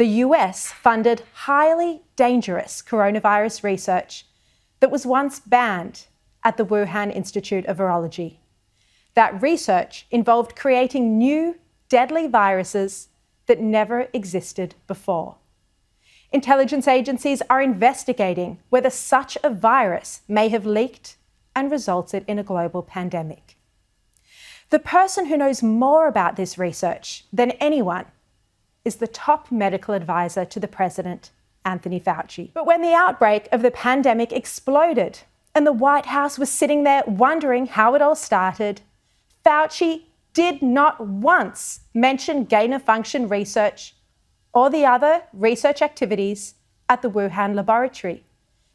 the US funded highly dangerous coronavirus research that was once banned at the Wuhan Institute of Virology. That research involved creating new deadly viruses that never existed before. Intelligence agencies are investigating whether such a virus may have leaked and resulted in a global pandemic. The person who knows more about this research than anyone is the top medical advisor to the president, Anthony Fauci. But when the outbreak of the pandemic exploded and the White House was sitting there wondering how it all started, Fauci did not once mention gain-of-function research or the other research activities at the Wuhan laboratory.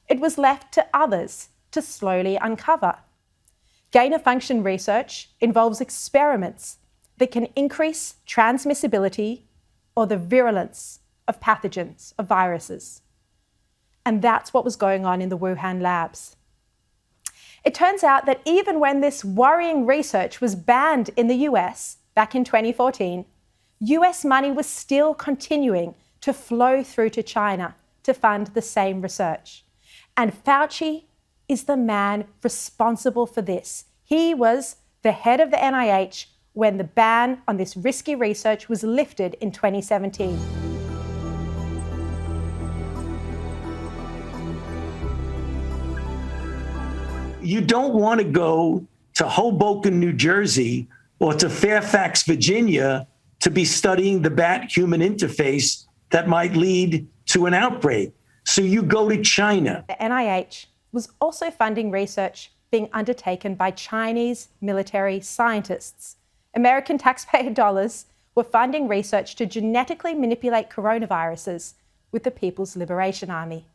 It was left to others to slowly uncover. Gain-of-function research involves experiments that can increase transmissibility or the virulence of pathogens, of viruses. And that's what was going on in the Wuhan labs. It turns out that even when this worrying research was banned in the US back in 2014, US money was still continuing to flow through to China to fund the same research. And Fauci is the man responsible for this. He was the head of the NIH when the ban on this risky research was lifted in 2017. You don't want to go to Hoboken, New Jersey, or to Fairfax, Virginia, to be studying the bat-human interface that might lead to an outbreak. So you go to China. The NIH was also funding research being undertaken by Chinese military scientists. American taxpayer dollars were funding research to genetically manipulate coronaviruses with the People's Liberation Army.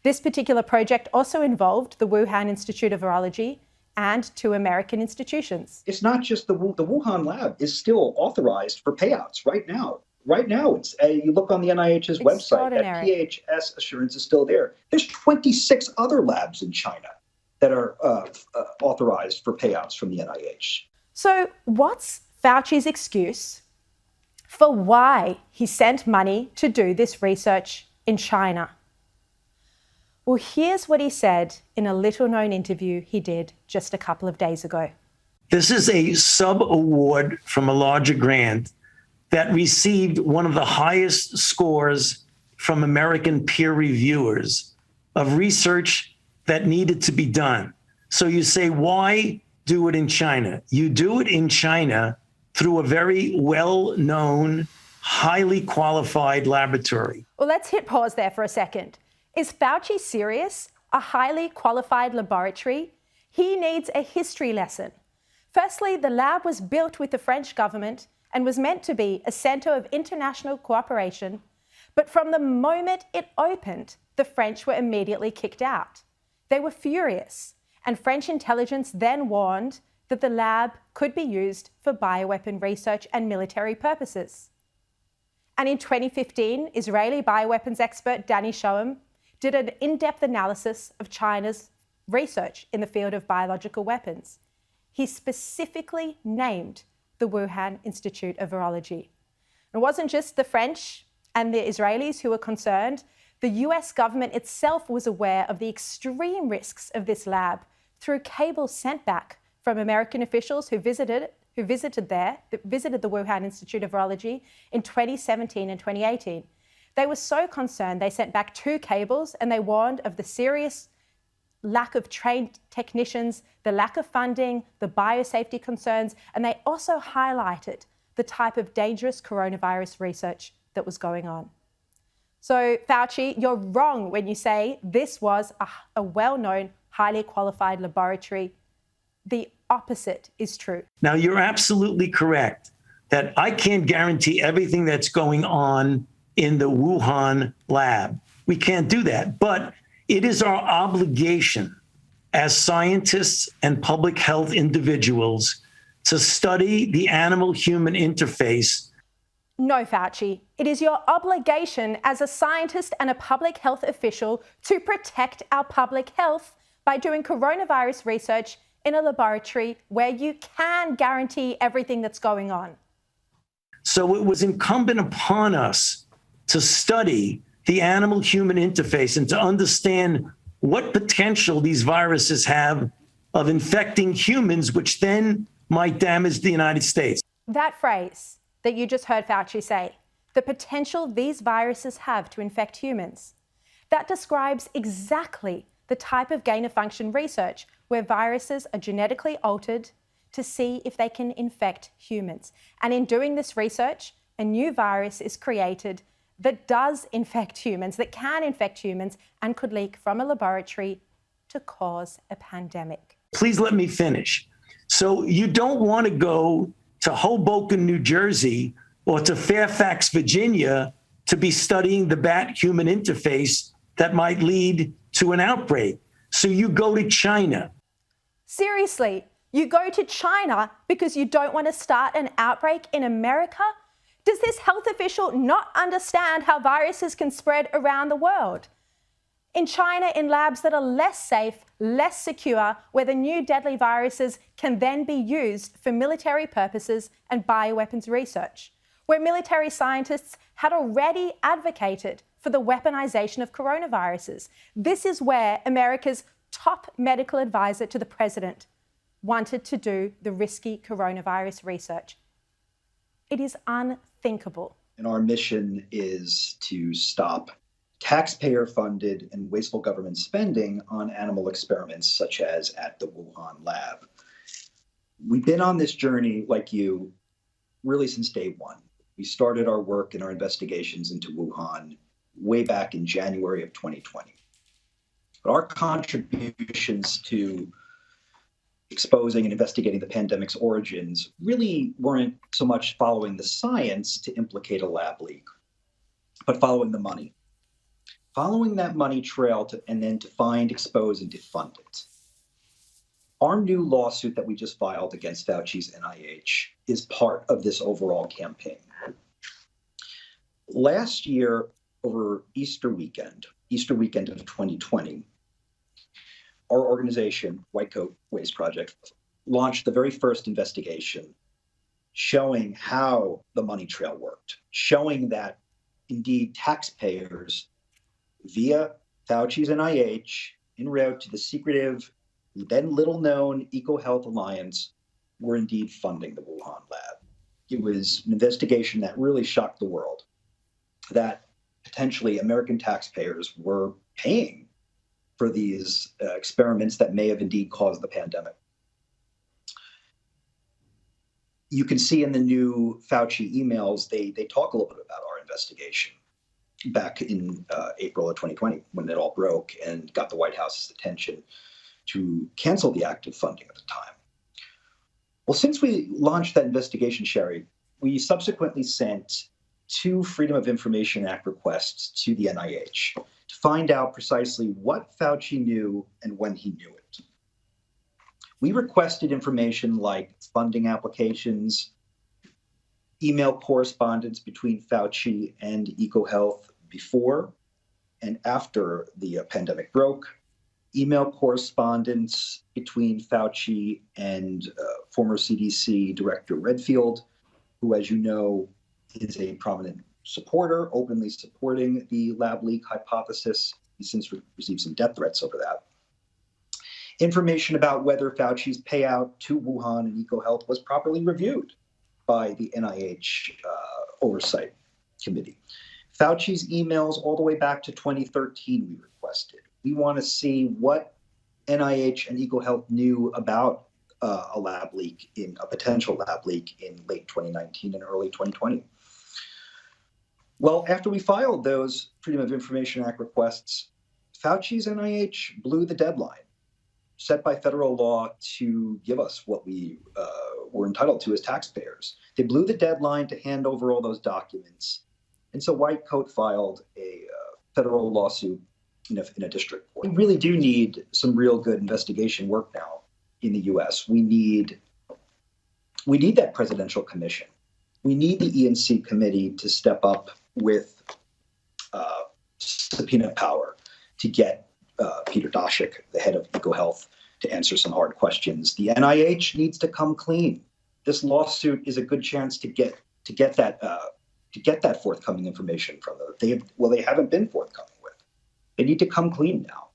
This particular project also involved the Wuhan Institute of Virology and 2 American institutions. It's not just the Wuhan lab is still authorized for payouts right now. Right now, it's you look on the NIH's website, that PHS assurance is still there. There's 26 other labs in China that are authorized for payouts from the NIH. So what's Fauci's excuse for why he sent money to do this research in China? Well, here's what he said in a little-known interview he did just a couple of days ago. This is a sub-award from a larger grant that received one of the highest scores from American peer reviewers of research that needed to be done. So you say, why do it in China? You do it in China through a very well-known, highly qualified laboratory. Well, let's hit pause there for a second. Is Fauci serious? A highly qualified laboratory? He needs a history lesson. Firstly, the lab was built with the French government and was meant to be a centre of international cooperation. But from the moment it opened, the French were immediately kicked out. They were furious, and French intelligence then warned that the lab could be used for bioweapon research and military purposes. And in 2015, Israeli bioweapons expert Danny Shoham did an in-depth analysis of China's research in the field of biological weapons. He specifically named the Wuhan Institute of Virology. It wasn't just the French and the Israelis who were concerned. The US government itself was aware of the extreme risks of this lab through cables sent back from American officials who visited the Wuhan Institute of Virology in 2017 and 2018. They were so concerned, they sent back 2 cables and they warned of the serious lack of trained technicians, the lack of funding, the biosafety concerns, and they also highlighted the type of dangerous coronavirus research that was going on. So, Fauci, you're wrong when you say this was a well-known, highly qualified laboratory. The opposite is true. Now, you're absolutely correct that I can't guarantee everything that's going on in the Wuhan lab. We can't do that. But it is our obligation as scientists and public health individuals to study the animal-human interface. No, Fauci. It is your obligation as a scientist and a public health official to protect our public health by doing coronavirus research in a laboratory where you can guarantee everything that's going on. So it was incumbent upon us to study the animal-human interface and to understand what potential these viruses have of infecting humans, which then might damage the United States. That phrase that you just heard Fauci say, the potential these viruses have to infect humans, that describes exactly the type of gain-of-function research where viruses are genetically altered to see if they can infect humans. And in doing this research, a new virus is created that does infect humans, that can infect humans, and could leak from a laboratory to cause a pandemic. Please let me finish. So you don't want to go to Hoboken, New Jersey, or to Fairfax, Virginia, to be studying the bat-human interface that might lead to an outbreak. So you go to China. Seriously, you go to China because you don't want to start an outbreak in America? Does this health official not understand how viruses can spread around the world? In China, in labs that are less safe, less secure, where the new deadly viruses can then be used for military purposes and bioweapons research, where military scientists had already advocated for the weaponization of coronaviruses. This is where America's top medical advisor to the president wanted to do the risky coronavirus research. It is unthinkable. And our mission is to stop taxpayer-funded and wasteful government spending on animal experiments, such as at the Wuhan lab. We've been on this journey, like you, really since day one. We started our work and our investigations into Wuhan way back in January of 2020. But our contributions to exposing and investigating the pandemic's origins really weren't so much following the science to implicate a lab leak, but following the money. Following that money trail and then to find, expose, and defund it. Our new lawsuit that we just filed against Fauci's NIH is part of this overall campaign. Last year, over Easter weekend of 2020, our organization, White Coat Waste Project, launched the very first investigation showing how the money trail worked, showing that indeed taxpayers via Fauci's NIH en route to the secretive, then little-known EcoHealth Alliance were indeed funding the Wuhan lab. It was an investigation that really shocked the world, that potentially American taxpayers were paying for these experiments that may have indeed caused the pandemic. You can see in the new Fauci emails, they talk a little bit about our investigation back in April of 2020, when it all broke and got the White House's attention to cancel the active funding at the time. Well, since we launched that investigation, Sherry, we subsequently sent 2 Freedom of Information Act requests to the NIH to find out precisely what Fauci knew and when he knew it. We requested information like funding applications, email correspondence between Fauci and EcoHealth before and after the pandemic broke, email correspondence between Fauci and former CDC Director Redfield, who, as you know, is a prominent supporter, openly supporting the lab leak hypothesis. He's since received some death threats over that. Information about whether Fauci's payout to Wuhan and EcoHealth was properly reviewed by the NIH Oversight Committee. Fauci's emails all the way back to 2013 we requested. We want to see what NIH and EcoHealth knew about a potential lab leak in late 2019 and early 2020. Well, after we filed those Freedom of Information Act requests, Fauci's NIH blew the deadline set by federal law to give us what we were entitled to as taxpayers. They blew the deadline to hand over all those documents. And so White Coat filed a federal lawsuit in a district court. We really do need some real good investigation work now in the US. We need that presidential commission. We need the ENC committee to step up with subpoena power to get Peter Daszak, the head of EcoHealth, to answer some hard questions. The NIH needs to come clean. This lawsuit is a good chance to get that to get that forthcoming information from them. They haven't been forthcoming with. They need to come clean now.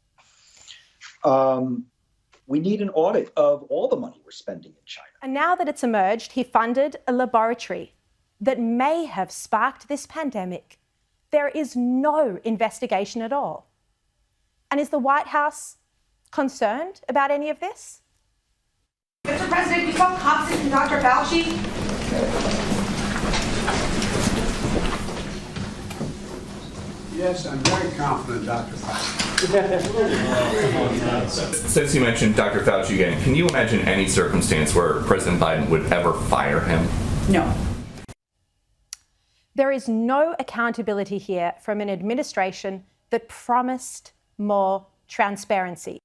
We need an audit of all the money we're spending in China. And now that it's emerged, he funded a laboratory that may have sparked this pandemic. There is no investigation at all. And is the White House concerned about any of this? Mr. President, you saw confidence in Dr. Fauci? Yes, I'm very confident, Dr. Fauci. Since you mentioned Dr. Fauci again, can you imagine any circumstance where President Biden would ever fire him? No. There is no accountability here from an administration that promised more transparency.